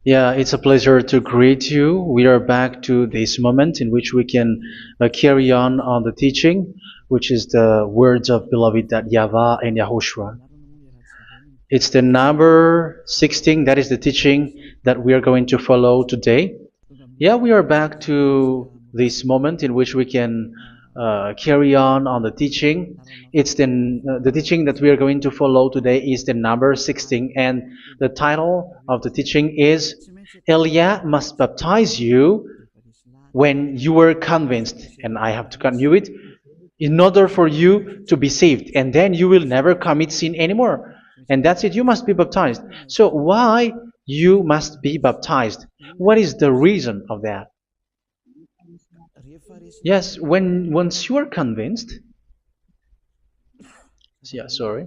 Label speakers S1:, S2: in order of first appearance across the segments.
S1: Yeah, it's a pleasure to greet you. We are back to this moment in which we can carry on the teaching, which is the words of beloved that YAHVAH and YAHOSHUA. It's the number 16, that is the teaching that we are going to follow today. Yeah, we are back to this moment in which we can carry on the teaching. It's the teaching that we are going to follow today is the number 16, and the title of the teaching is Elia must baptize you when you were convinced, and I have to continue it, in order for you to be saved, and then you will never commit sin anymore. And that's it, you must be baptized. So why you must be baptized? What is the reason of that? Yes, when once you are convinced, yeah, sorry,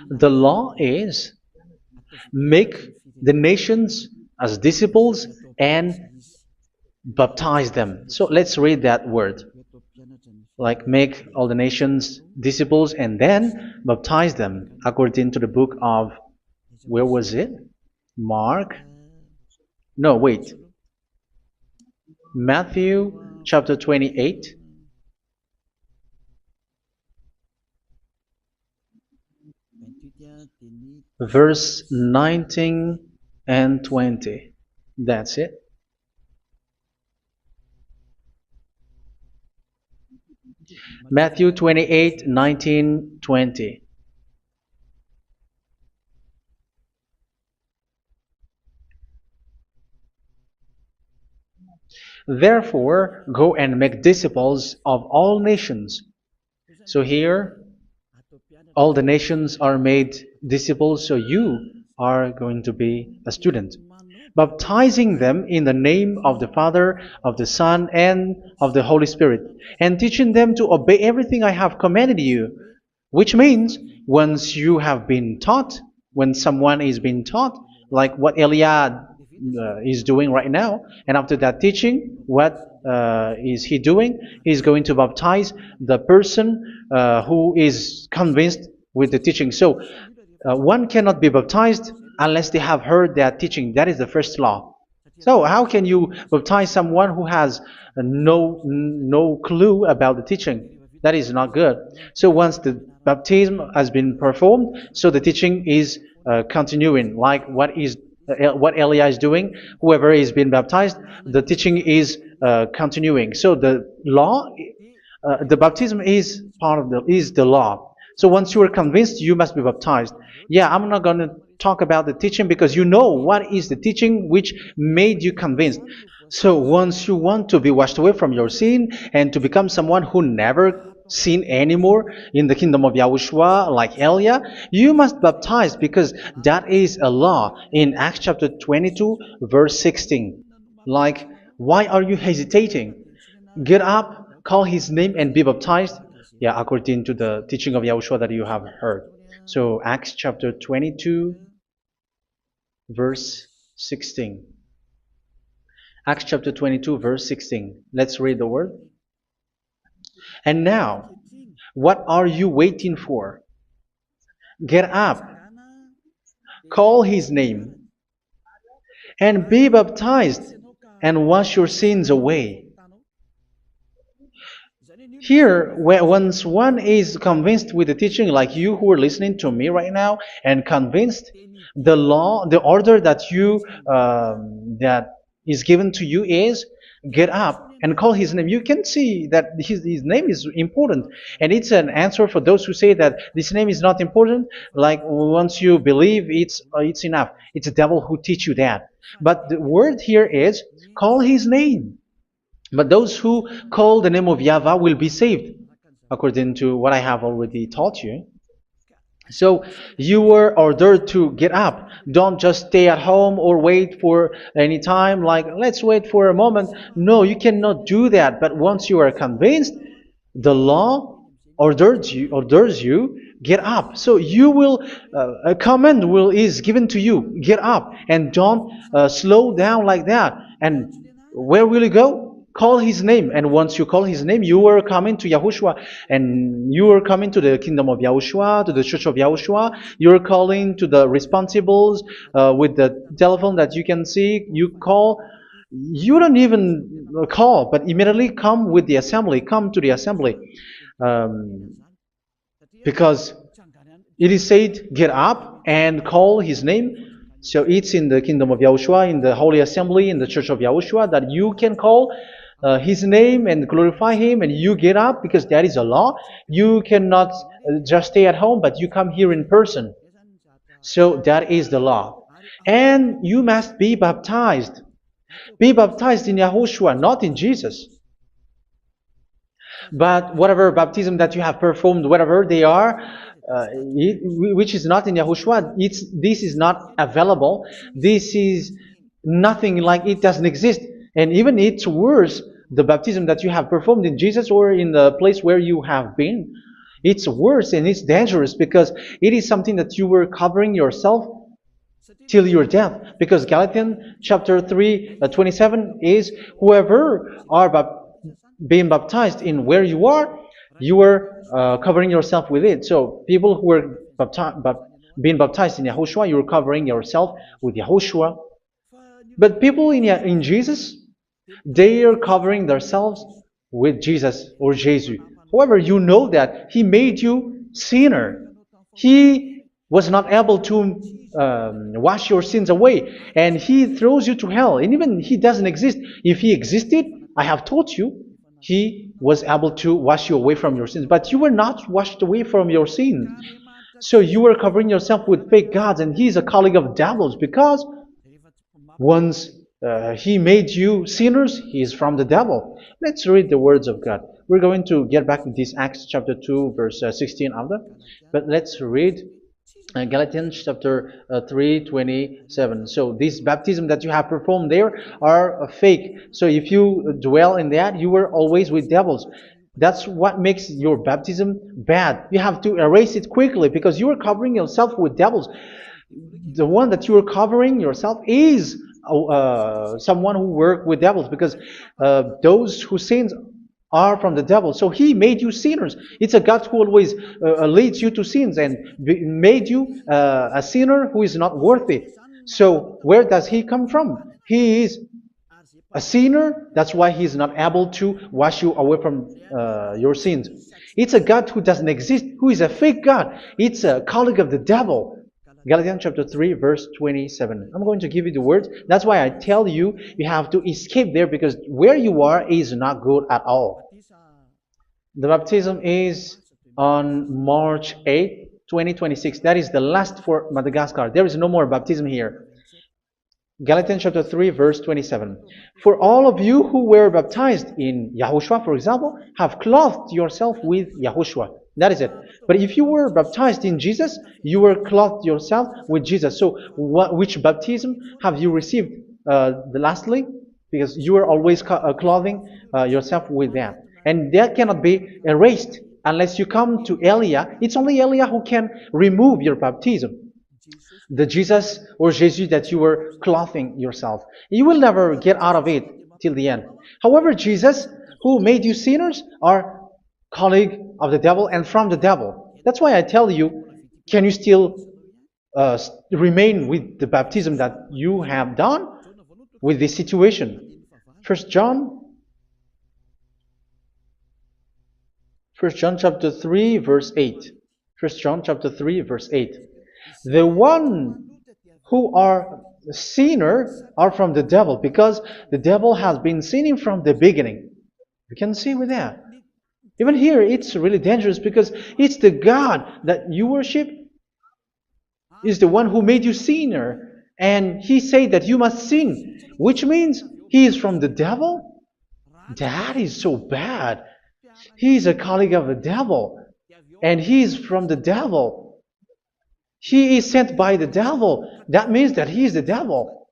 S1: the law is make the nations as disciples and baptize them. So let's read that word. Like make all the nations disciples and then baptize them according to the book of, where was it? Mark? No, wait. Matthew chapter 28. Verse 19 and 20. That's it. Matthew 28, 19, 20. Therefore, go and make disciples of all nations. So here, all the nations are made disciples, so you are going to be a student. Baptizing them in the name of the Father, of the Son, and of the Holy Spirit, and teaching them to obey everything I have commanded you. Which means, once you have been taught, when someone is being taught, like what Elia is doing right now, and after that teaching, what is he doing? He's going to baptize the person who is convinced with the teaching. So, one cannot be baptized unless they have heard that teaching. That is the first law. So how can you baptize someone who has no clue about the teaching? That is not good. So once the baptism has been performed, so the teaching is continuing, like what Elia is doing. Whoever is being baptized, the teaching is continuing. So the law, the baptism is part of the law. So once you are convinced, you must be baptized. Yeah, I'm not going to talk about the teaching because you know what is the teaching which made you convinced. So once you want to be washed away from your sin and to become someone who never sin anymore in the kingdom of Yahushua, like Elia, you must baptize because that is a law in Acts chapter 22, verse 16. Like, why are you hesitating? Get up, call his name, and be baptized. Yeah, according to the teaching of Yahushua that you have heard. So Acts chapter 22, verse 16. Acts chapter 22, verse 16. Let's read the word. And now, what are you waiting for? Get up, call his name, and be baptized, and wash your sins away. Here, once one is convinced with the teaching, like you who are listening to me right now, and convinced, the law, the order that that is given to you is get up and call his name. You can see that his name is important, and it's an answer for those who say that this name is not important. Like once you believe, it's enough. It's the devil who teach you that. But the word here is call his name. But those who call the name of YAHVAH will be saved, according to what I have already taught you. So you were ordered to get up. Don't just stay at home or wait for any time, like let's wait for a moment. No, you cannot do that. But once you are convinced, the law orders you get up. So you will a command is given to you, get up, and don't slow down like that. And where will you go? Call his name, and once you call his name, you are coming to Yahushua, and you are coming to the kingdom of Yahushua, to the church of Yahushua. You are calling to the responsibles with the telephone that you can see. You call. You don't even call, but immediately come with the assembly. Come to the assembly, um, because it is said, get up and call his name. So it's in the kingdom of Yahushua, in the holy assembly, in the church of Yahushua, that you can call his name and glorify him, and you get up because that is a law. You cannot just stay at home, but you come here in person. So that is the law. And you must be baptized. Be baptized in Yahushua, not in Jesus. But whatever baptism that you have performed, whatever they are, which is not in Yahushua, this is not available. This is nothing, like it doesn't exist. And even it's worse, the baptism that you have performed in Jesus or in the place where you have been, it's worse and it's dangerous because it is something that you were covering yourself till your death. Because Galatians chapter 3, 27 is, whoever are being baptized in where you are covering yourself with it. So people who are being baptized in Yahushua, you're covering yourself with Yahushua. But people in Jesus, they are covering themselves with Jesus or Jesus. However, you know that he made you sinner. He was not able to wash your sins away, and he throws you to hell. And even he doesn't exist. If he existed, I have told you, he was able to wash you away from your sins. But you were not washed away from your sins. So you were covering yourself with fake gods, and he's a colleague of devils, because once he made you sinners, he is from the devil. Let's read the words of God. We're going to get back to this Acts chapter 2, verse 16 after. But let's read Galatians chapter 3, 27. So this baptism that you have performed there are fake. So if you dwell in that, you were always with devils. That's what makes your baptism bad. You have to erase it quickly because you are covering yourself with devils. The one that you are covering yourself is someone who works with devils, because those who sin are from the devil. So he made you sinners. It's a God who always leads you to sins and made you a sinner who is not worthy. So where does he come from? He is a sinner. That's why he is not able to wash you away from your sins. It's a God who doesn't exist, who is a fake God. It's a colleague of the devil. Galatians chapter 3, verse 27. I'm going to give you the words. That's why I tell you, you have to escape there, because where you are is not good at all. The baptism is on March 8, 2026. That is the last for Madagascar. There is no more baptism here. Galatians chapter 3, verse 27. For all of you who were baptized in Yahushua, for example, have clothed yourself with Yahushua. That is it. But if you were baptized in Jesus, you were clothed yourself with Jesus. So which baptism have you received lastly? Because you are always clothing yourself with that. And that cannot be erased unless you come to Elia. It's only Elia who can remove your baptism. The Jesus or Jesus that you were clothing yourself. You will never get out of it till the end. However, Jesus, who made you sinners, are colleague of the devil and from the devil. That's why I tell you, can you still remain with the baptism that you have done with this situation? First John chapter 3, verse 8. First John chapter 3, verse 8. The one who are sinners are from the devil, because the devil has been sinning from the beginning. You can see with that. Even here, it's really dangerous, because it's the God that you worship is the one who made you sinner, and he said that you must sin, which means he is from the devil. That is so bad. He is a colleague of the devil, and he is from the devil. He is sent by the devil. That means that he is the devil.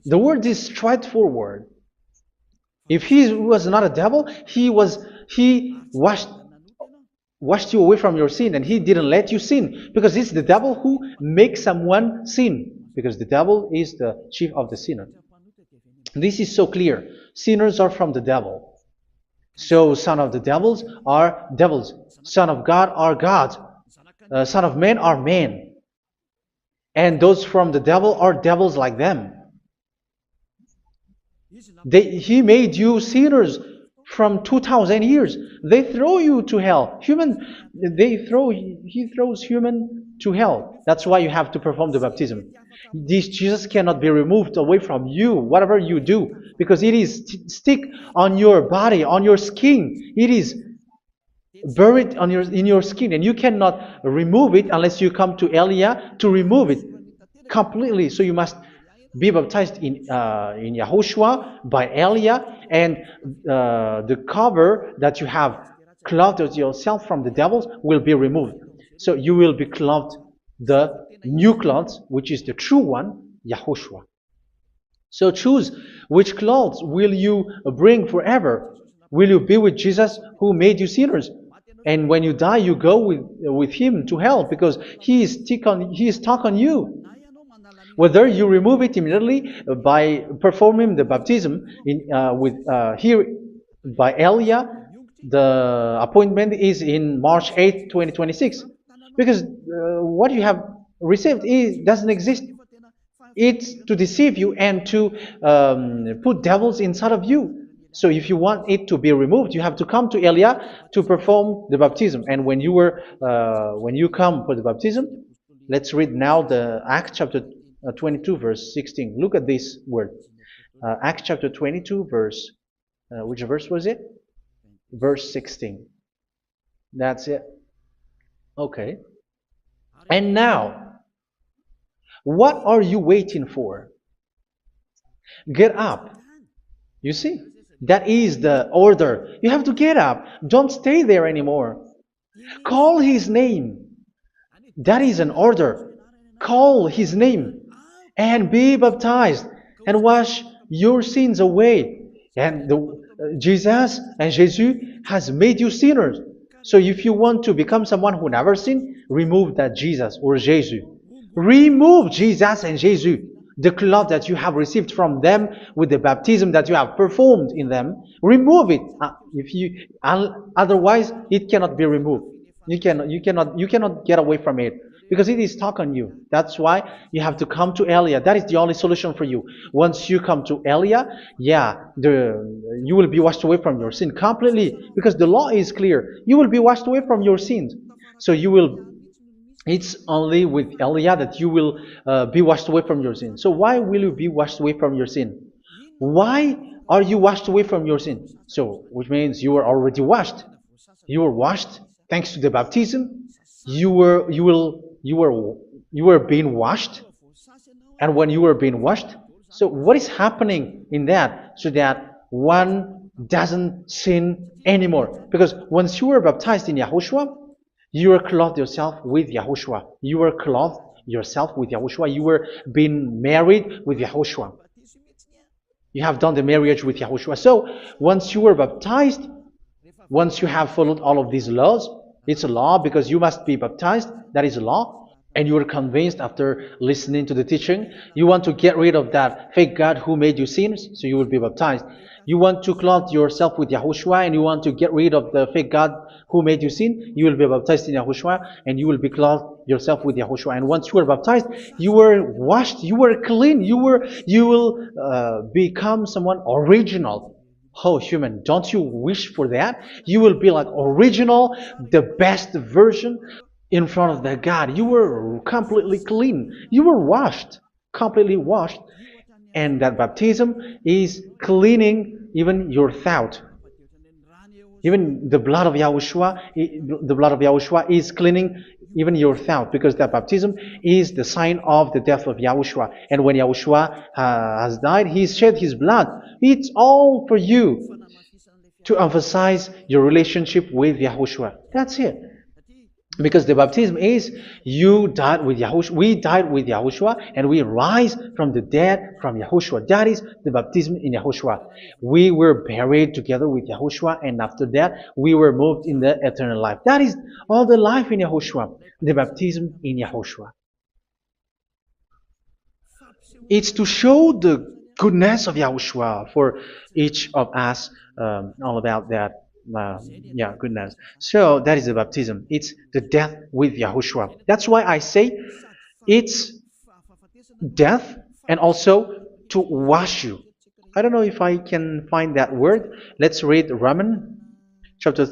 S1: The word is straightforward. If he was not a devil, he washed you away from your sin, and he didn't let you sin, because it's the devil who makes someone sin, because the devil is the chief of the sinner. This is so clear. Sinners are from the devil. So son of the devils are devils. Son of God are gods. Son of men are men. And those from the devil are devils like them. He made you sinners from 2,000 years. They throw you to hell. He throws human to hell. That's why you have to perform the baptism. This Jesus cannot be removed away from you, whatever you do, because it is stick on your body, on your skin. It is buried in your skin, and you cannot remove it unless you come to Elia to remove it completely. So you must be baptized in Yahushua by Elia, and the cover that you have clothed yourself from the devils will be removed. So you will be clothed the new clothes, which is the true one, Yahushua. So choose which clothes will you bring forever. Will you be with Jesus who made you sinners? And when you die, you go with him to hell because he is stuck on you. Whether you remove it immediately by performing the baptism here by Elia, the appointment is in March 8, 2026. Because what you have received doesn't exist. It's to deceive you and to put devils inside of you. So if you want it to be removed, you have to come to Elia to perform the baptism. And when you come for the baptism, let's read now the Acts chapter 22 verse 16. Look at this word. Acts chapter 22 verse, which verse was it? Verse 16. That's it. Okay. And now, what are you waiting for? Get up. You see, that is the order. You have to get up. Don't stay there anymore. Call his name. That is an order. Call his name and be baptized and wash your sins away. And Jesus has made you sinners. So if you want to become someone who never sinned, remove that Jesus or Jesus. Remove Jesus and Jesus, the cloth that you have received from them with the baptism that you have performed in them. Remove it. Otherwise, it cannot be removed. You cannot get away from it because it is stuck on you. That's why you have to come to Elia. That is the only solution for you. Once you come to Elia, you will be washed away from your sin completely because the law is clear. You will be washed away from your sins. So it's only with Elia that you will be washed away from your sin. So why will you be washed away from your sin? Why are you washed away from your sin? So, which means you are already washed. You were washed thanks to the baptism. You were being washed, and when you were being washed, so what is happening in that? So that one doesn't sin anymore. Because once you were baptized in Yahushua, you were clothed yourself with Yahushua. You were clothed yourself with Yahushua. You were being married with Yahushua. You have done the marriage with Yahushua. So once you were baptized, once you have followed all of these laws, it's a law because you must be baptized. That is a law. And you are convinced after listening to the teaching, you want to get rid of that fake God who made you sinners, so you will be baptized. You want to clothe yourself with Yahushua and you want to get rid of the fake God who made you sin, you will be baptized in Yahushua and you will be clothed yourself with Yahushua. And once you are baptized, you were washed, you were clean, you will become someone original. Oh, human, don't you wish for that? You will be like original, the best version in front of that God. You were completely clean. You were washed, completely washed. And that baptism is cleaning even your thought. Even the blood of Yahushua is cleaning even your thought, because that baptism is the sign of the death of Yahushua. And when Yahushua has died, he shed his blood. It's all for you to emphasize your relationship with Yahushua. That's it. Because the baptism is you died with Yahushua, we died with Yahushua, and we rise from the dead from Yahushua. That is the baptism in Yahushua. We were buried together with Yahushua, and after that we were moved in the eternal life. That is all the life in Yahushua, the baptism in Yahushua. It's to show the goodness of Yahushua for each of us, all about that. Yeah, goodness. So that is the baptism. It's the death with Yahushua. That's why I say it's death and also to wash you. I don't know if I can find that word. Let's read Romans chapter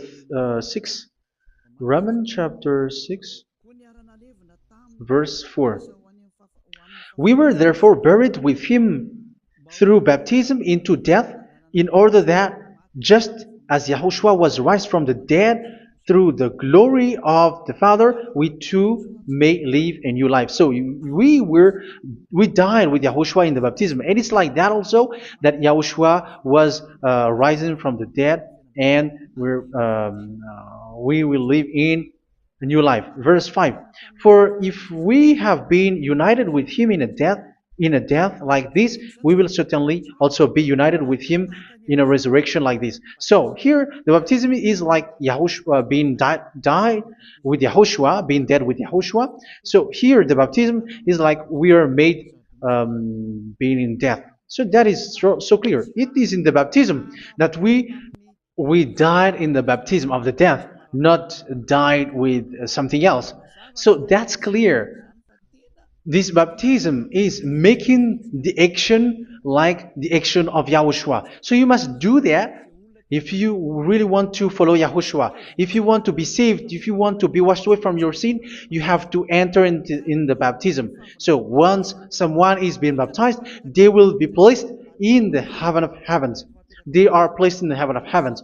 S1: 6. Romans chapter 6, verse 4. We were therefore buried with him through baptism into death, in order that, just as Yahushua was raised from the dead through the glory of the Father, we too may live a new life. So we died with Yahushua in the baptism, and it's like that also that Yahushua was rising from the dead, and we will live in a new life. Verse 5. For if we have been united with him in a death like this, we will certainly also be united with him in a resurrection like this. So here the baptism is like Yahushua being died with Yahushua, being dead with Yahushua. So here the baptism is like we are made being in death. So that is so clear. It is in the baptism that we died in the baptism of the death, not died with something else. So that's clear. This baptism is making the action like the action of Yahushua. So you must do that if you really want to follow Yahushua. If you want to be saved, if you want to be washed away from your sin, you have to enter in the baptism. So once someone is being baptized, they will be placed in the heaven of heavens. They are placed in the heaven of heavens,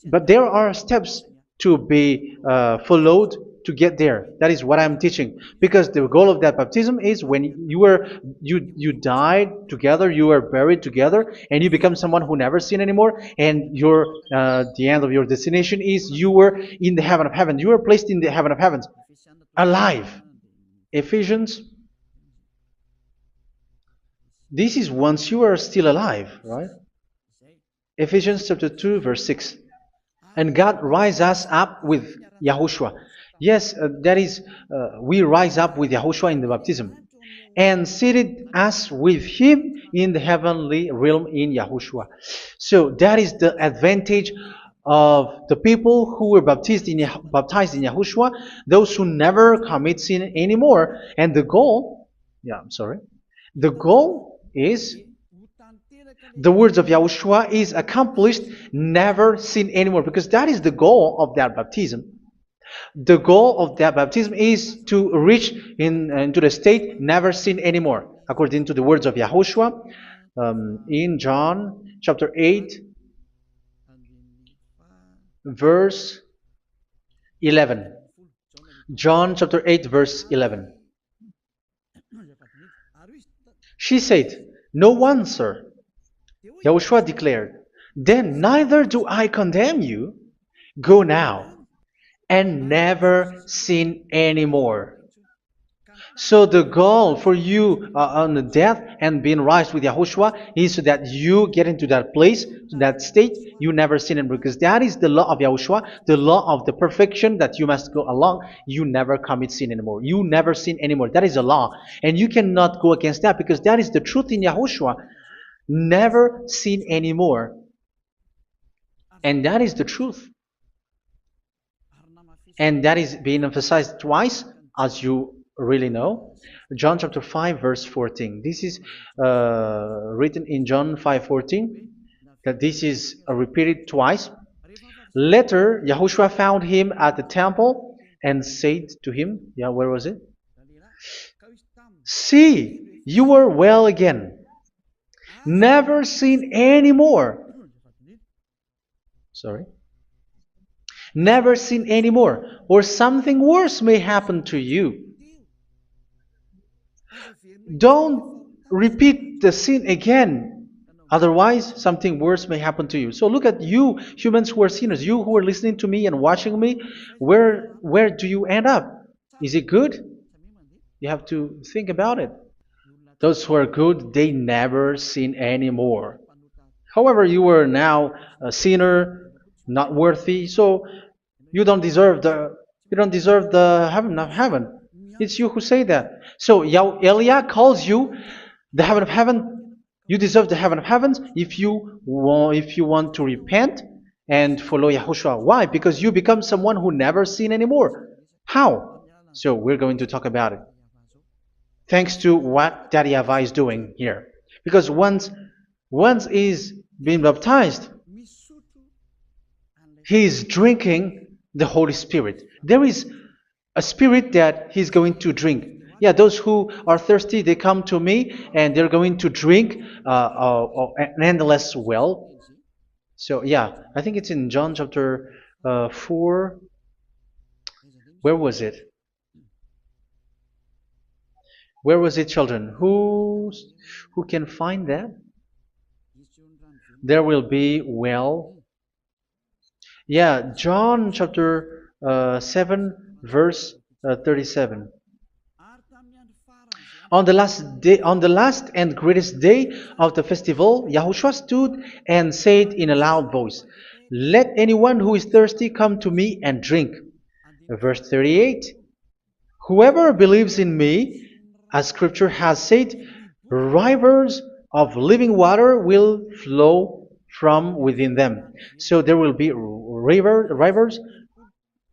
S1: but there are steps to be followed to get there. That is what I'm teaching, because the goal of that baptism is when you died together, you were buried together, and you become someone who never sin anymore, and your the end of your destination is you were in the heaven of heaven. You were placed in the heaven of heavens, alive. Ephesians. This is once you are still alive, right? Ephesians chapter 2, verse 6. And God rise us up with Yahushua. Yes, that is, we rise up with Yahushua in the baptism. And seated us with him in the heavenly realm in Yahushua. So that is the advantage of the people who were baptized in Yahushua, those who never commit sin anymore. And the goal, the goal is the words of Yahushua is accomplished, never sin anymore, because that is the goal of that baptism. The goal of that baptism is to reach into the state never sin anymore, according to the words of Yahushua in John chapter 8, verse 11. John chapter 8, verse 11. She said, "No one, sir." Yahushua declared, "Then neither do I condemn you. Go now and never sin anymore." So the goal for you on the death and being raised with Yahushua is so that you get into that place, that state, you never sin anymore. Because that is the law of Yahushua, the law of the perfection that you must go along. You never commit sin anymore. You never sin anymore. That is a law. And you cannot go against that, because that is the truth in Yahushua. Never sin anymore. And that is the truth. And that is being emphasized twice, as you really know. John chapter 5, verse 14. This is written in John 5:14, that this is repeated twice. Later, Yahushua found him at the temple and said to him, where was it? "See, you are well again. Never sin anymore." Sorry. Never sin anymore, or something worse may happen to you. Don't repeat the sin again. Otherwise, something worse may happen to you. So look at you, humans who are sinners, you who are listening to me and watching me. Where do you end up? Is it good? You have to think about it. Those who are good, they never sin anymore. However, you are now a sinner, not worthy, so you don't deserve the heaven of heaven. It's you who say that. So Elia calls you the heaven of heaven You deserve the heaven of heavens if you want to repent and follow Yahushua. Why? Because you become someone who never sin anymore. How? So we're going to talk about it. Thanks to what Daddy YAHVAH is doing here. Because once he's been baptized, he is drinking the Holy Spirit. There is a spirit that he's going to drink. Yeah, those who are thirsty, they come to me and they're going to drink an endless well. So yeah, I think it's in John chapter 4. Where was it? Where was it, children? Who can find that? There will be well. Yeah, John chapter 7, verse 37. On the last and greatest day of the festival, Yahushua stood and said in a loud voice, "Let anyone who is thirsty come to me and drink." Verse 38. Whoever believes in me, as scripture has said, rivers of living water will flow from within them. So there will be rivers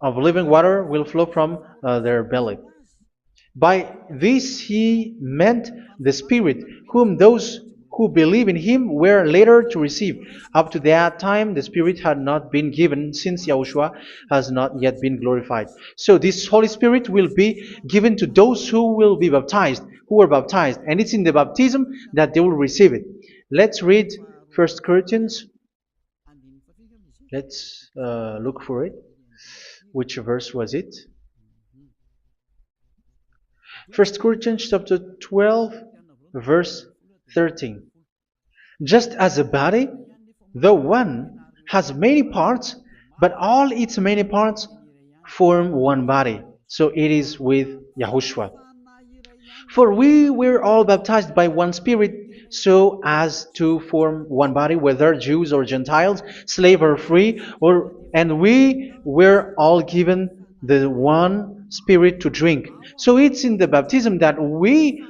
S1: of living water will flow from their belly. By this he meant the Spirit, whom those who believe in him were later to receive. Up to that time, the Spirit had not been given, since Yahushua has not yet been glorified. So this Holy Spirit will be given to those who will be baptized, who were baptized, and it's in the baptism that they will receive it. Let's read 1 Corinthians. Let's look for it. Which verse was it? 1 Corinthians chapter 12, verse 13. Just as a body, though one, has many parts, but all its many parts form one body. So it is with Yahushua. For we were all baptized by one Spirit, so as to form one body, whether Jews or Gentiles, slave or free, and we were all given the one Spirit to drink. So it's in the baptism that we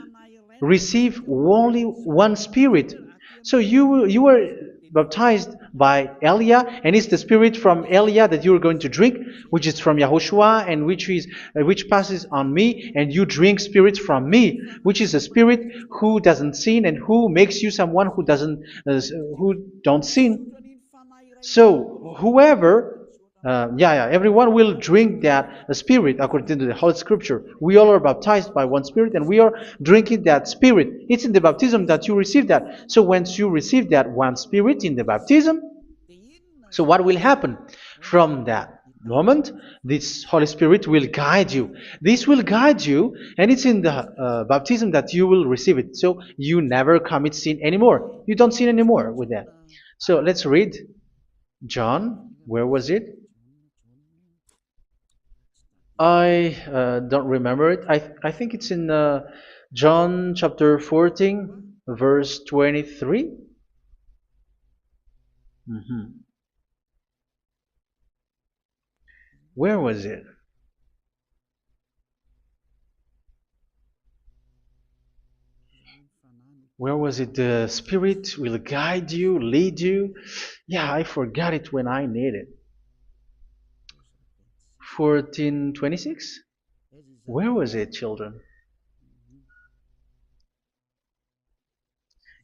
S1: receive only one Spirit. So you were baptized by Elia, and it's the Spirit from Elia that you are going to drink, which is from Yahushua, and which passes on me, and you drink Spirit from me, which is a Spirit who doesn't sin and who makes you someone who don't sin. So whoever everyone will drink that Spirit according to the Holy Scripture. We all are baptized by one Spirit, and we are drinking that Spirit. It's in the baptism that you receive that. So once you receive that one Spirit in the baptism, so what will happen from that moment? This Holy Spirit will guide you. This will guide you, and it's in the baptism that you will receive it. So you never commit sin anymore. You don't sin anymore with that. So let's read John. Where was it? I don't remember it. I think it's in John chapter 14, verse 23. Where was it? Where was it? The Spirit will guide you, lead you. Yeah, I forgot it when I need it. 14:26? Where was it, children?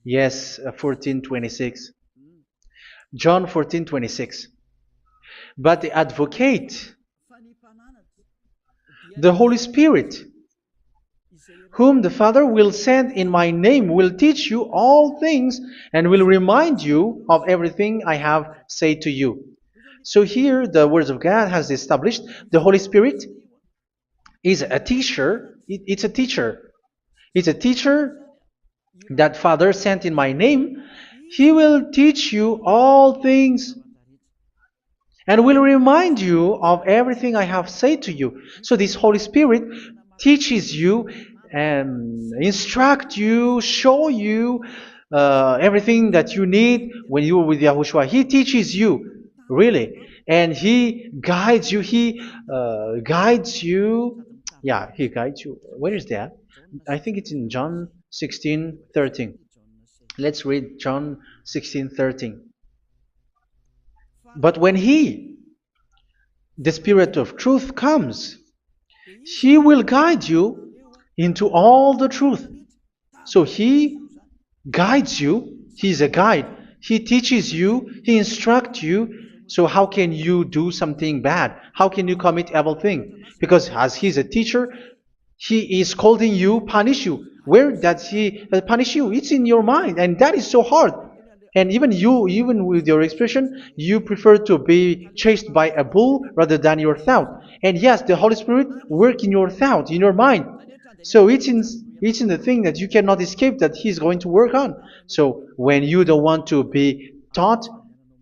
S1: Yes, 14:26. John 14:26. But the Advocate, the Holy Spirit, whom the Father will send in my name, will teach you all things and will remind you of everything I have said to you. So here the Word of God has established the Holy Spirit is a teacher. It's a teacher. It's a teacher that Father sent in my name. He will teach you all things and will remind you of everything I have said to you. So this Holy Spirit teaches you and instruct you, show you everything that you need when you are with Yahushua. He teaches you, really, and He guides you. He guides you. Yeah, He guides you. Where is that? I think it's in John 16:13. Let's read John 16:13. But when He, the Spirit of truth, comes, He will guide you into all the truth. So He guides you. He's a guide. He teaches you. He instructs you. So how can you do something bad? How can you commit evil thing? Because as He's a teacher, He is scolding you, punish you. Where does He punish you? It's in your mind, and that is so hard. And even you, even with your expression, you prefer to be chased by a bull rather than your thought. And yes, the Holy Spirit work in your thought, in your mind. So it's in the thing that you cannot escape that He's going to work on. So when you don't want to be taught,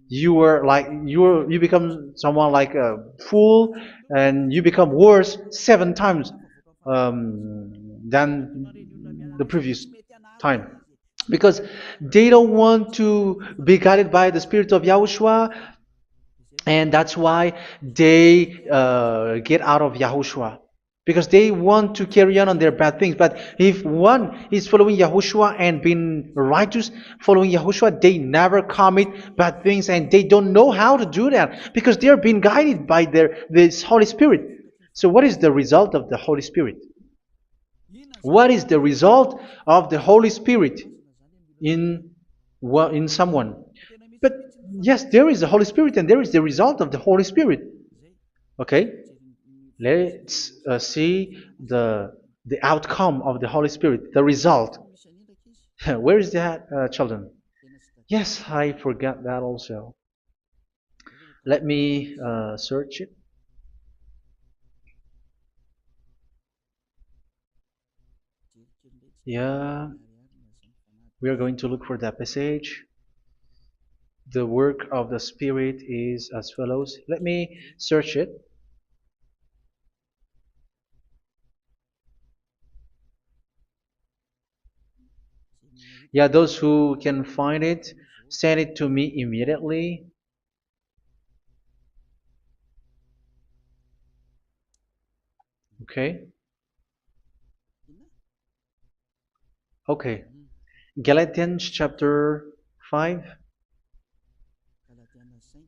S1: you become someone like a fool, and you become worse 7 times than the previous time, because they don't want to be guided by the Spirit of Yahushua, and that's why they get out of Yahushua, because they want to carry on their bad things. But if one is following Yahushua and being righteous, following Yahushua, they never commit bad things, and they don't know how to do that because they are being guided by this Holy Spirit. So what is the result of the Holy Spirit? What is the result of the Holy Spirit in in someone? But yes, there is the Holy Spirit, and there is the result of the Holy Spirit. Okay, let's see the outcome of the Holy Spirit, the result. Where is that, children? Yes, I forgot that also. Let me search it. Yeah, we are going to look for that passage. The work of the Spirit is as follows. Let me search it. Yeah, those who can find it, send it to me immediately. Okay. Okay. Galatians chapter 5.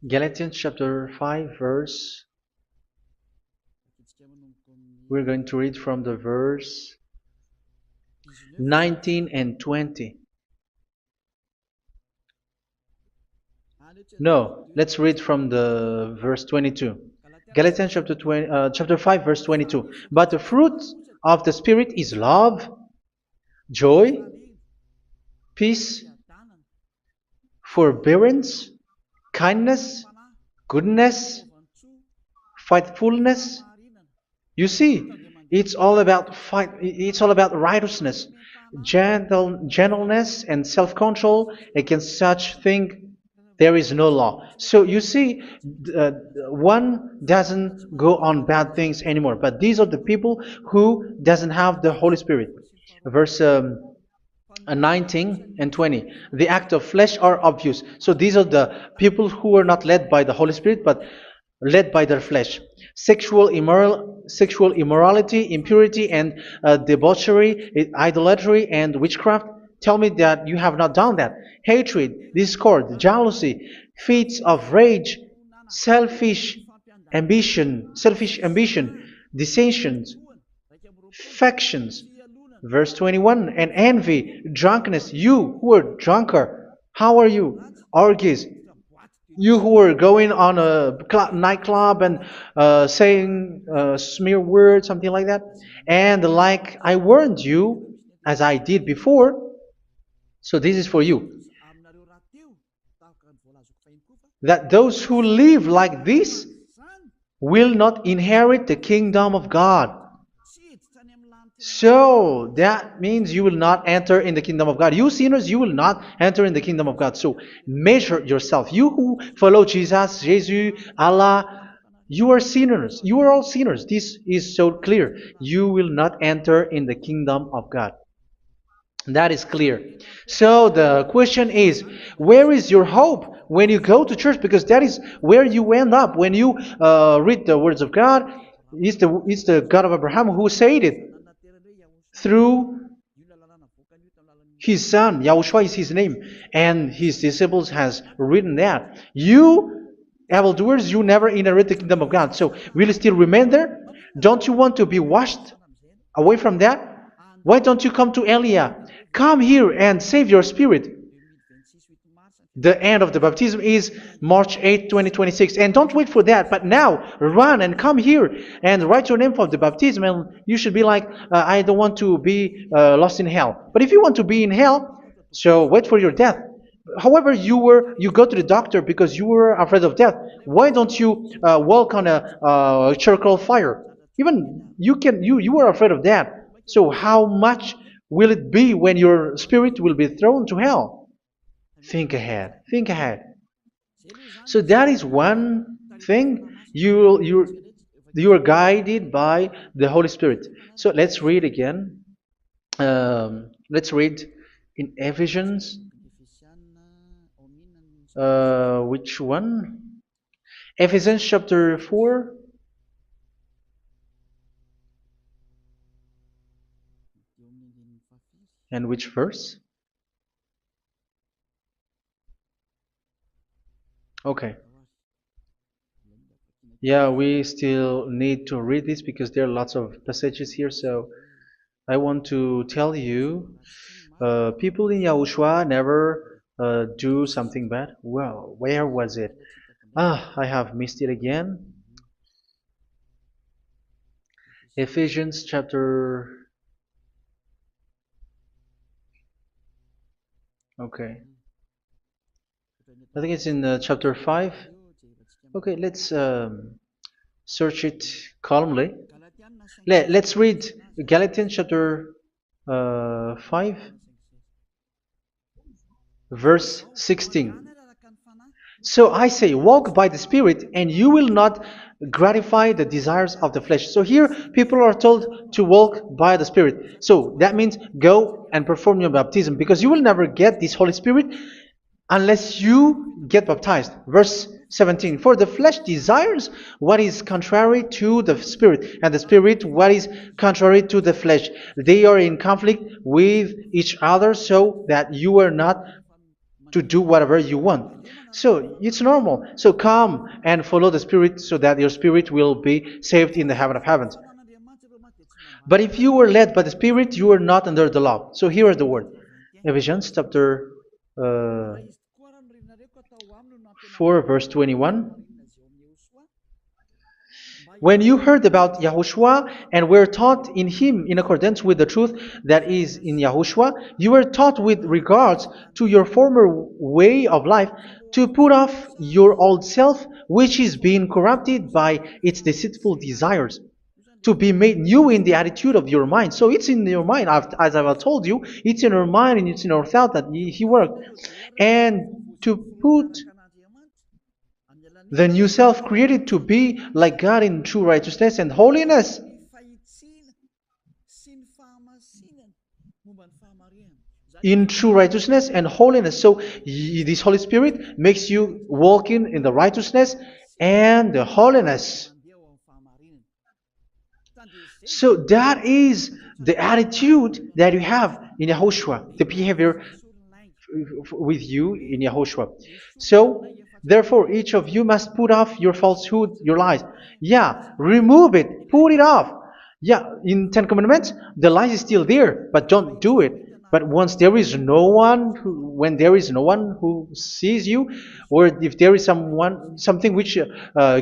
S1: Galatians chapter 5 verse. We're going to read from the verse 19 and 20. No, let's read from the verse 22. Galatians chapter 5 verse 22. But the fruit of the Spirit is love, joy, peace, forbearance, kindness, goodness, faithfulness. You see, it's all about fight. It's all about righteousness, gentleness, and self-control. Against such thing, there is no law. So you see, uh, one doesn't go on bad things anymore. But these are the people who doesn't have the Holy Spirit. Verse 19 and 20. The act of flesh are obvious. So these are the people who are not led by the Holy Spirit, but led by their flesh. Sexual immorality, impurity, and debauchery, idolatry, and witchcraft. Tell me that you have not done that. Hatred, discord, jealousy, fits of rage, selfish ambition, dissensions, factions. Verse 21, and envy, drunkenness. You who are drunker, how are you? Orgies. You who are going on a nightclub and saying smear words, something like that. And like I warned you, as I did before, so this is for you, that those who live like this will not inherit the kingdom of God. So that means you will not enter in the kingdom of God. You sinners, you will not enter in the kingdom of God. So measure yourself. You who follow Jesus, Allah, you are sinners. You are all sinners. This is so clear. You will not enter in the kingdom of God. That is clear. So the question is, where is your hope when you go to church? Because that is where you end up when you read the words of God. It's the God of Abraham who said it through His son, Yahushua is his name, and his disciples has written that. You, evildoers, you never inherit the kingdom of God. So will you still remain there? Don't you want to be washed away from that? Why don't you come to Elia? Come here and save your spirit. The end of the baptism is March 8th, 2026. And don't wait for that, but now run and come here and write your name for the baptism. And you should be like, I don't want to be lost in hell. But if you want to be in hell, so wait for your death. However, you go to the doctor because you were afraid of death. Why don't you walk on a charcoal fire? Even you were afraid of that. So how much will it be when your spirit will be thrown to hell? Think ahead. Think ahead. So that is one thing. You are guided by the Holy Spirit. So let's read again. Let's read in Ephesians. Which one? Ephesians chapter 4. And which verse? Okay. Yeah, we still need to read this because there are lots of passages here. So I want to tell you, people in Yahushua never do something bad. Well, where was it? I have missed it again. Ephesians chapter. Okay. I think it's in chapter 5. Okay, let's search it calmly. Let's read Galatians chapter 5, verse 16. So I say, walk by the Spirit, and you will not gratify the desires of the flesh. So here, people are told to walk by the Spirit. So that means go and perform your baptism, because you will never get this Holy Spirit unless you get baptized. Verse 17. For the flesh desires what is contrary to the Spirit, and the Spirit what is contrary to the flesh. They are in conflict with each other, so that you are not to do whatever you want. So it's normal. So come and follow the Spirit so that your spirit will be saved in the heaven of heavens. But if you were led by the Spirit, you are not under the law. So here are the word. Ephesians chapter 4 verse 21. When you heard about Yahushua and were taught in him in accordance with the truth that is in Yahushua, you were taught with regards to your former way of life to put off your old self, which is being corrupted by its deceitful desires, to be made new in the attitude of your mind. So it's in your mind, as I've told you, it's in your mind and it's in your thought that he worked. And to put the new self created to be like God in true righteousness and holiness. In true righteousness and holiness. So this Holy Spirit makes you walking in the righteousness and the holiness. So that is the attitude that you have in Yahushua, the behavior with you in Yahushua. So therefore, each of you must put off your falsehood, your lies. Yeah, remove it, put it off. Yeah, in Ten Commandments, the lies is still there, but don't do it. But once there is no one, when there is no one who sees you, or if there is something which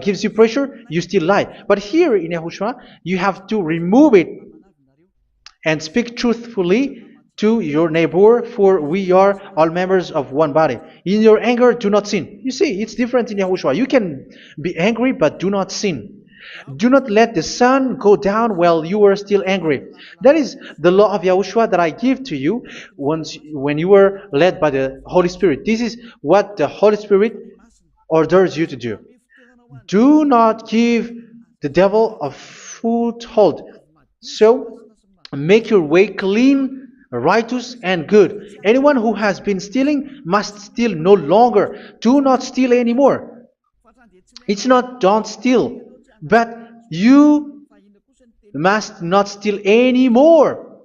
S1: gives you pressure, you still lie. But here in Yahushua, you have to remove it and speak truthfully to your neighbor, for we are all members of one body. In your anger, do not sin. You see, it's different in Yahushua. You can be angry, but do not sin. Do not let the sun go down while you are still angry. That is the law of Yahushua that I give to you when you were led by the Holy Spirit. This is what the Holy Spirit orders you to do. Do not give the devil a foothold. So, make your way clean, righteous, and good. Anyone who has been stealing must steal no longer. Do not steal anymore. It's not don't steal, but you must not steal anymore.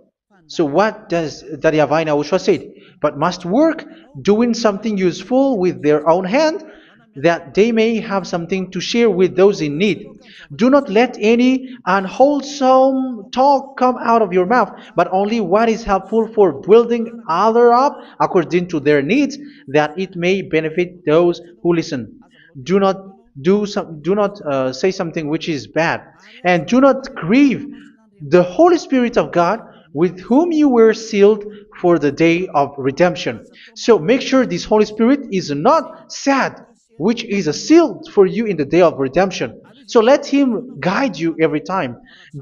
S1: So what does the Yahweh Yahushua say? But must work doing something useful with their own hand, that they may have something to share with those in need. Do not let any unwholesome talk come out of your mouth, but only what is helpful for building other up according to their needs, that it may benefit those who listen. Do not do not say something which is bad, and do not grieve the Holy Spirit of God, with whom you were sealed for the day of redemption. So make sure this Holy Spirit is not sad, which is a seal for you in the day of redemption. So let Him guide you every time.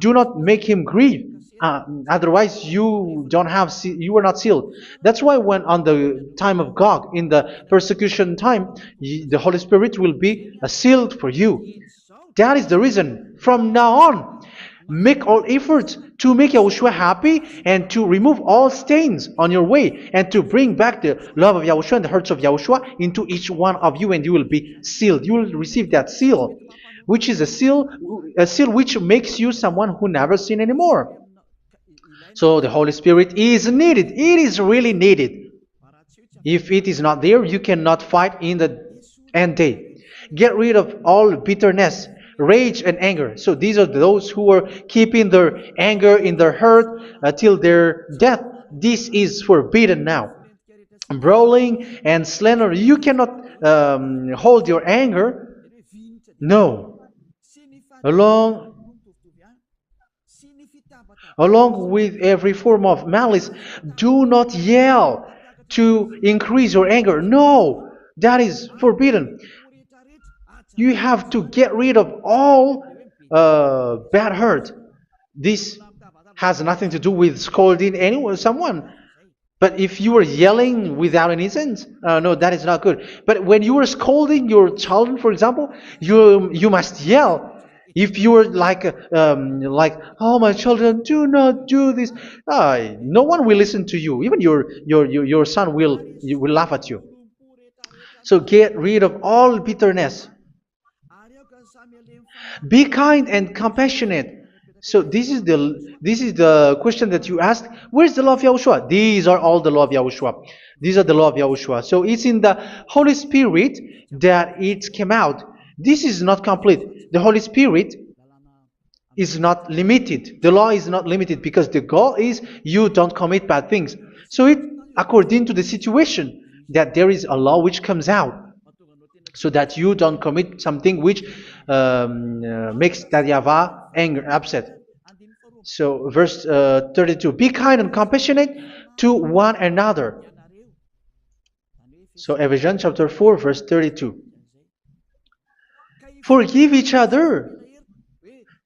S1: Do not make Him grieve. Otherwise, you don't have you are not sealed. That's why when on the time of God, in the persecution time, the Holy Spirit will be sealed for you. That is the reason. From now on, make all efforts to make Yahushua happy and to remove all stains on your way and to bring back the love of Yahushua and the hearts of Yahushua into each one of you, and you will be sealed. You will receive that seal, which is a seal which makes you someone who never sin anymore. So the Holy Spirit is needed. It is really needed. If it is not there, you cannot fight in the end day. Get rid of all bitterness, rage, and anger. So these are those who are keeping their anger in their heart till their death. This is forbidden now. Brawling and slander. You cannot hold your anger. No. Along with every form of malice, do not yell to increase your anger. No, that is forbidden. You have to get rid of all bad hurt. This has nothing to do with scolding anyone, someone. But if you are yelling without any sense, no, that is not good. But when you are scolding your child, for example, you must yell. If you are like, oh my children, do not do this, no one will listen to you. Even your son will laugh at you. So get rid of all bitterness. Be kind and compassionate. So this is the question that you asked. Where's the law of Yahushua? These are all the law of Yahushua. These are the law of Yahushua. So it's in the Holy Spirit that it came out. This is not complete. The Holy Spirit is not limited. The law is not limited because the goal is you don't commit bad things. So it according to the situation that there is a law which comes out, so that you don't commit something which makes that YAHVAH anger, upset. So verse 32, be kind and compassionate to one another. So Ephesians chapter 4 verse 32. Forgive each other.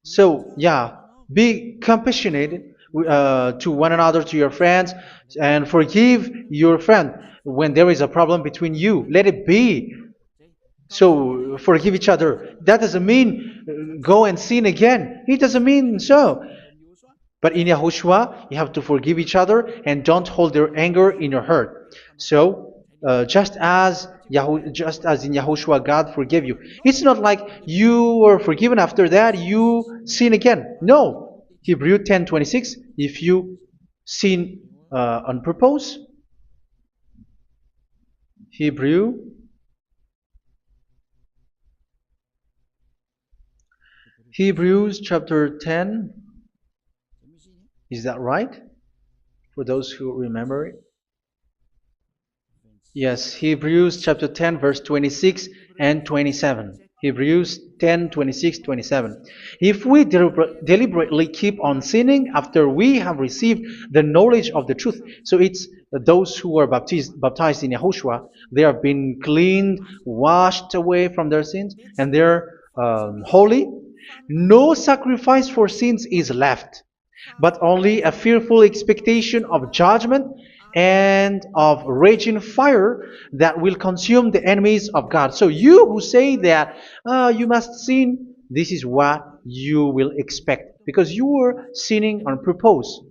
S1: So yeah, be compassionate to one another, to your friends, and forgive your friend when there is a problem between you. Let it be. So forgive each other. That doesn't mean go and sin again. It doesn't mean so. But in Yahushua, you have to forgive each other and don't hold your anger in your heart. So just as in Yahushua, God forgave you. It's not like you were forgiven after that you sin again. No. Hebrew 10:26. If you sin on purpose, Hebrews chapter 10. Is that right? For those who remember it? Yes, Hebrews chapter 10 verse 26 and 27. Hebrews 10, 26, 27. If we deliberately keep on sinning after we have received the knowledge of the truth, so it's those who are baptized in Yahushua, they have been cleaned, washed away from their sins, and they're holy. No sacrifice for sins is left, but only a fearful expectation of judgment and of raging fire that will consume the enemies of God. So you who say that you must sin, this is what you will expect, because you were sinning on purpose.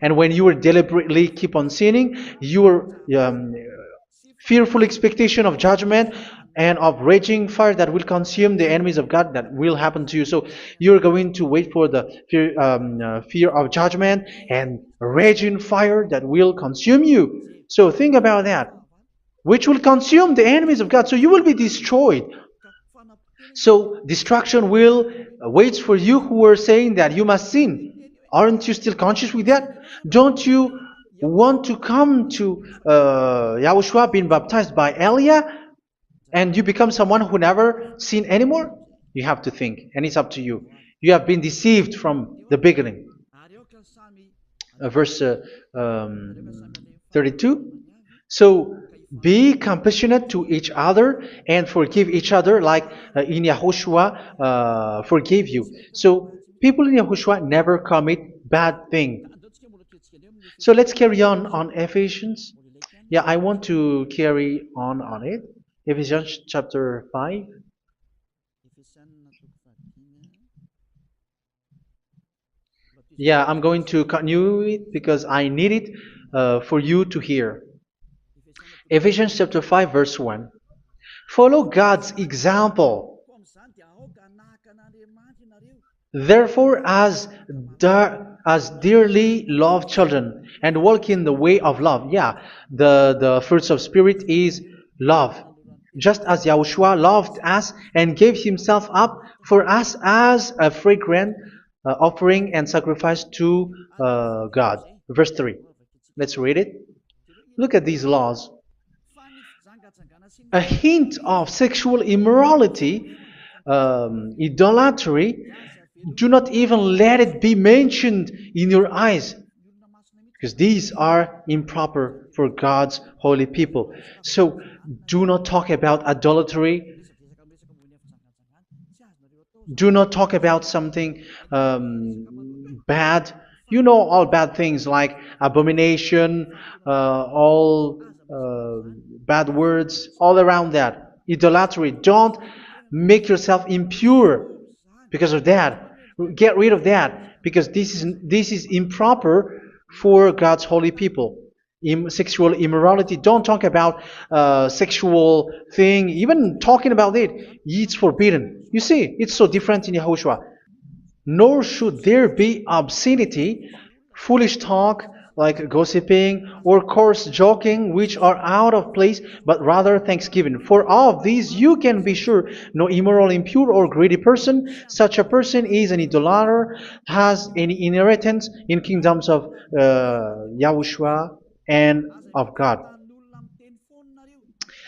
S1: And when you will deliberately keep on sinning, you will fearful expectation of judgment and of raging fire that will consume the enemies of God that will happen to you. So you're going to wait for the fear of judgment and raging fire that will consume you. So think about that, which will consume the enemies of God. So you will be destroyed. So destruction will waits for you who are saying that you must sin. Aren't you still conscious with that? Don't you want to come to Yahushua being baptized by Elia and you become someone who never sinned anymore? You have to think, and it's up to you. You have been deceived from the beginning. Verse 32. So be compassionate to each other and forgive each other like in Yahushua forgave you. So people in Yahushua never commit bad thing. So let's carry on Ephesians. Yeah, I want to carry on it. Ephesians chapter 5. Yeah, I'm going to continue it because I need it for you to hear. Ephesians chapter 5 verse 1. Follow God's example. Therefore, as dearly loved children, and walk in the way of love. Yeah, the fruits of spirit is love. Just as Yahushua loved us and gave himself up for us as a fragrant offering and sacrifice to God. Verse 3. Let's read it. Look at these laws. A hint of sexual immorality, idolatry, do not even let it be mentioned in your eyes, because these are improper for God's holy people. So do not talk about idolatry. Do not talk about something bad. You know all bad things like abomination, all bad words, all around that. Idolatry. Don't make yourself impure because of that. Get rid of that because this is improper for God's holy people. Sexual immorality. Don't talk about sexual thing. Even talking about it's forbidden. You see, it's so different in Yahushua. Nor should there be obscenity, foolish talk like gossiping or coarse joking, which are out of place, but rather thanksgiving. For of these you can be sure: no immoral, impure, or greedy person, such a person is an idolater, has any inheritance in kingdoms of Yahushua and of God.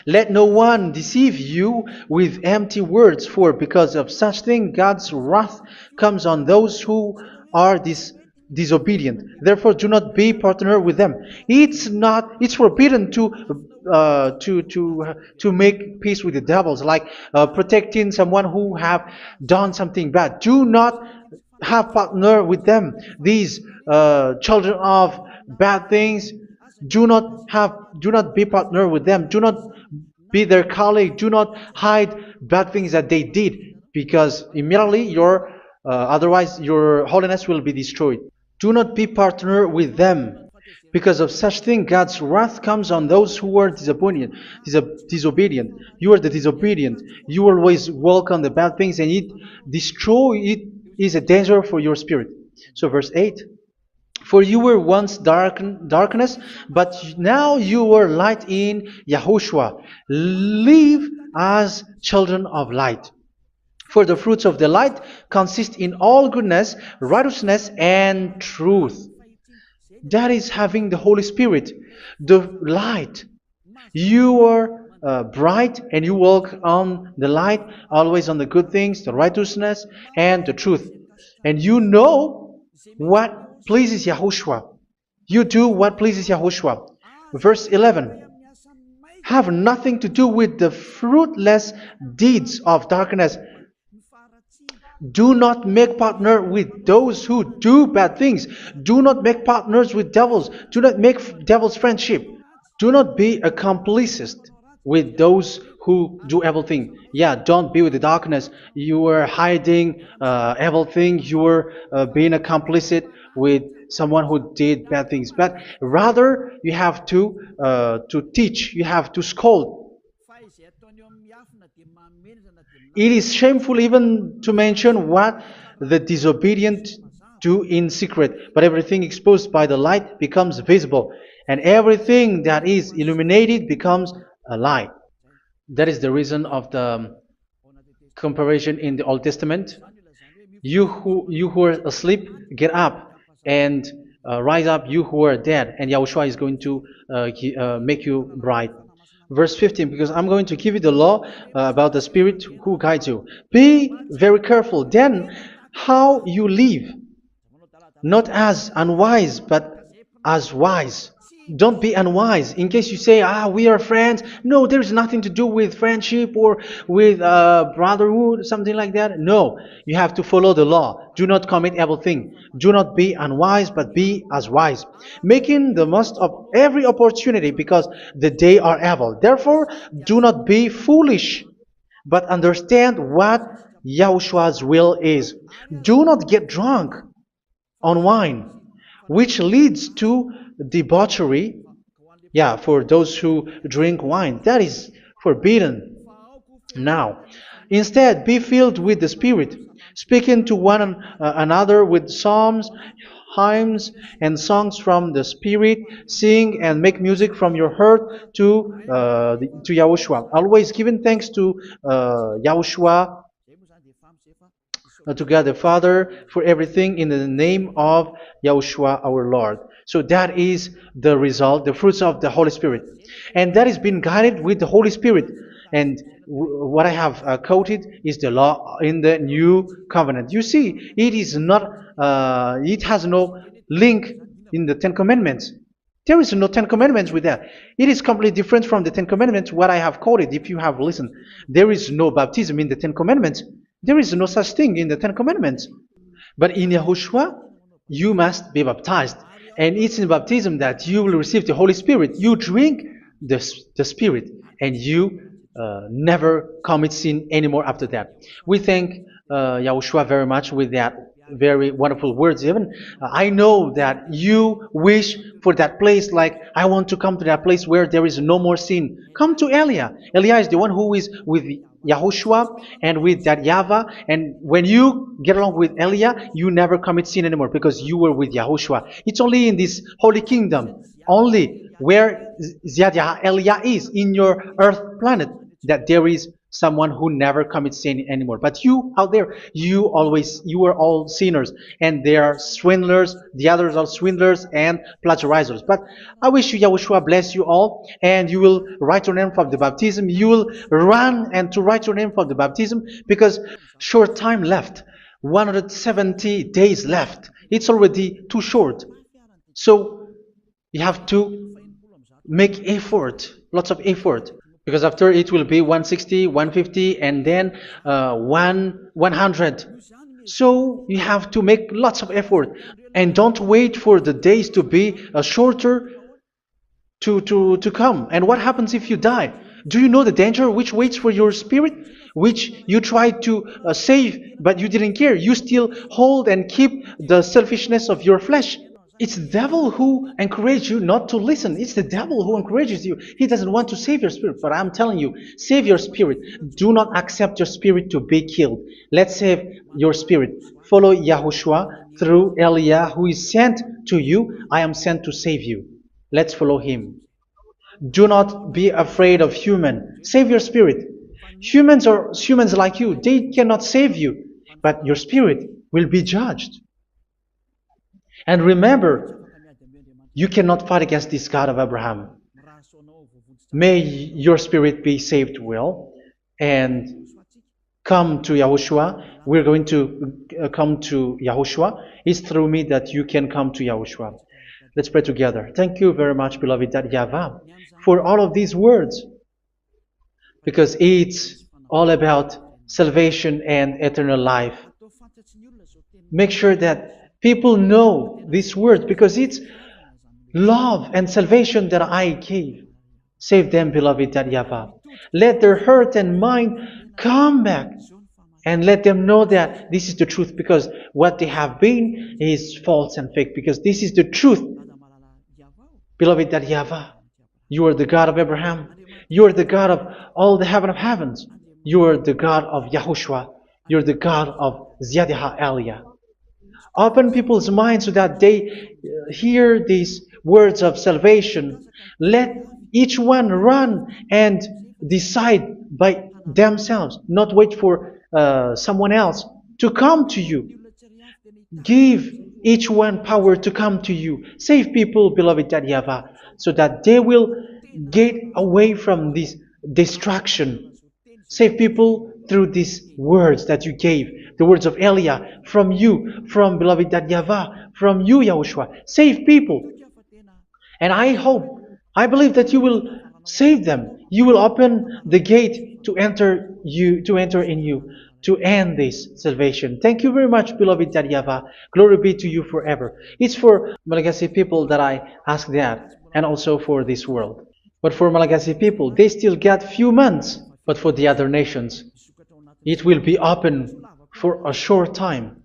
S1: Let no one deceive you with empty words, for because of such thing God's wrath comes on those who are disobedient. Therefore, do not be partner with them. It's forbidden to make peace with the devils, like protecting someone who have done something bad. Do not have partner with them. These children of bad things. Do not be partner with them. Do not be their colleague. Do not hide bad things that they did, because immediately otherwise your holiness will be destroyed. Do not be partner with them. Because of such thing, God's wrath comes on those who are disobedient. You are the disobedient. You always walk on the bad things, and it is a danger for your spirit. So verse 8. For you were once darkness, but now you are light in Yahushua. Live as children of light. For the fruits of the light consist in all goodness, righteousness, and truth. That is having the Holy Spirit, the light. You are bright and you walk on the light, always on the good things, the righteousness, and the truth. And you know what pleases Yahushua. You do what pleases Yahushua. Verse 11. Have nothing to do with the fruitless deeds of darkness. Do not make partner with those who do bad things. Do not make partners with devils. Do not make devils friendship. Do not be a complicist. with those who do evil thing. Yeah, don't be with the darkness. You are hiding evil thing. You are being a complicit with someone who did bad things. But rather, you have to teach. You have to scold. It is shameful even to mention what the disobedient do in secret, but everything exposed by the light becomes visible, and everything that is illuminated becomes a light. That is the reason of the comparison in the Old Testament. You who are asleep, get up and rise up, you who are dead, and Yahushua is going to make you bright. Verse 15, because I'm going to give you the law about the Spirit who guides you. Be very careful then how you live, not as unwise, but as wise. Don't be unwise. In case you say, we are friends. No, there's nothing to do with friendship or with brotherhood, something like that. No, you have to follow the law. Do not commit evil thing. Do not be unwise, but be as wise, making the most of every opportunity because the day are evil. Therefore, do not be foolish, but understand what Yahushua's will is. Do not get drunk on wine, which leads to debauchery. Yeah, for those who drink wine, that is forbidden now. Instead, be filled with the Spirit, speaking to one another with psalms, hymns, and songs from the Spirit. Sing and make music from your heart to Yahushua. Always giving thanks to Yahushua, to God the Father, for everything in the name of Yahushua our Lord. So that is the result, the fruits of the Holy Spirit. And that is being guided with the Holy Spirit. And what I have quoted is the law in the new covenant. You see, it has no link in the Ten Commandments. There is no Ten Commandments with that. It is completely different from the Ten Commandments, what I have quoted, if you have listened. There is no baptism in the Ten Commandments. There is no such thing in the Ten Commandments. But in Yahushua, you must be baptized. And it's in baptism that you will receive the Holy Spirit. You drink the Spirit, and you never commit sin anymore after that. We thank Yahushua very much with that very wonderful words. Even I know that you wish for that place, like I want to come to that place where there is no more sin. Come to Elia. Elia is the one who is with Yahushua and with that YAHVAH. And when you get along with Elia, you never commit sin anymore because you were with Yahushua. It's only in this holy kingdom, only where Elia is, in your earth planet, that there is someone who never commits sin anymore. But you out there, you are all sinners, and they are swindlers. The others are swindlers and plagiarizers. But I wish you, Yahushua, bless you all, and you will write your name for the baptism. You will run and to write your name for the baptism, because short time left, 170 days left. It's already too short. So you have to make effort, lots of effort, because after it will be 160, 150, and then 100. So you have to make lots of effort, and don't wait for the days to be shorter to come. And what happens if you die? Do you know the danger which waits for your spirit, which you tried to save, but you didn't care? You still hold and keep the selfishness of your flesh. It's the devil who encourages you not to listen. It's the devil who encourages you. He doesn't want to save your spirit. But I'm telling you, save your spirit. Do not accept your spirit to be killed. Let's save your spirit. Follow Yahushua through Elia, who is sent to you. I am sent to save you. Let's follow him. Do not be afraid of human. Save your spirit. Humans are humans like you. They cannot save you. But your spirit will be judged. And remember, you cannot fight against this God of Abraham. May your spirit be saved well and come to Yahushua. We're going to come to Yahushua. It's through me that you can come to Yahushua. Let's pray together. Thank you very much, beloved YAHVAH, for all of these words, because it's all about salvation and eternal life. Make sure that people know these words, because it's love and salvation that I gave. Save them, beloved that YAHVAH. Let their heart and mind come back and let them know that this is the truth, because what they have been is false and fake, because this is the truth. Beloved that YAHVAH, you are the God of Abraham. You are the God of all the heaven of heavens. You are the God of YAHOSHUA. You are the God of Ziyadiha Aliyah. Open people's minds so that they hear these words of salvation. Let each one run and decide by themselves, not wait for someone else to come to you. Give each one power to come to you. Save people, beloved YAHVAH, so that they will get away from this distraction. Save people through these words that you gave, the words of Elia, from you, from beloved YAHVAH, from you, Yahushua. Save people. And I believe that you will save them. You will open the gate to enter in you, to end this salvation. Thank you very much, beloved YAHVAH. Glory be to you forever. It's for Malagasy people that I ask that, and also for this world. But for Malagasy people, they still get few months. But for the other nations, it will be open for a short time.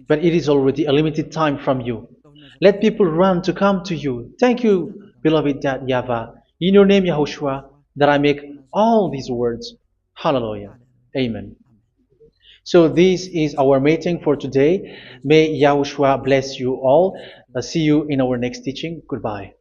S1: But it is already a limited time from you. Let people run to come to you. Thank you, beloved YAHVAH. In your name, Yahushua, that I make all these words. Hallelujah. Amen. So this is our meeting for today. May Yahushua bless you all. See you in our next teaching. Goodbye.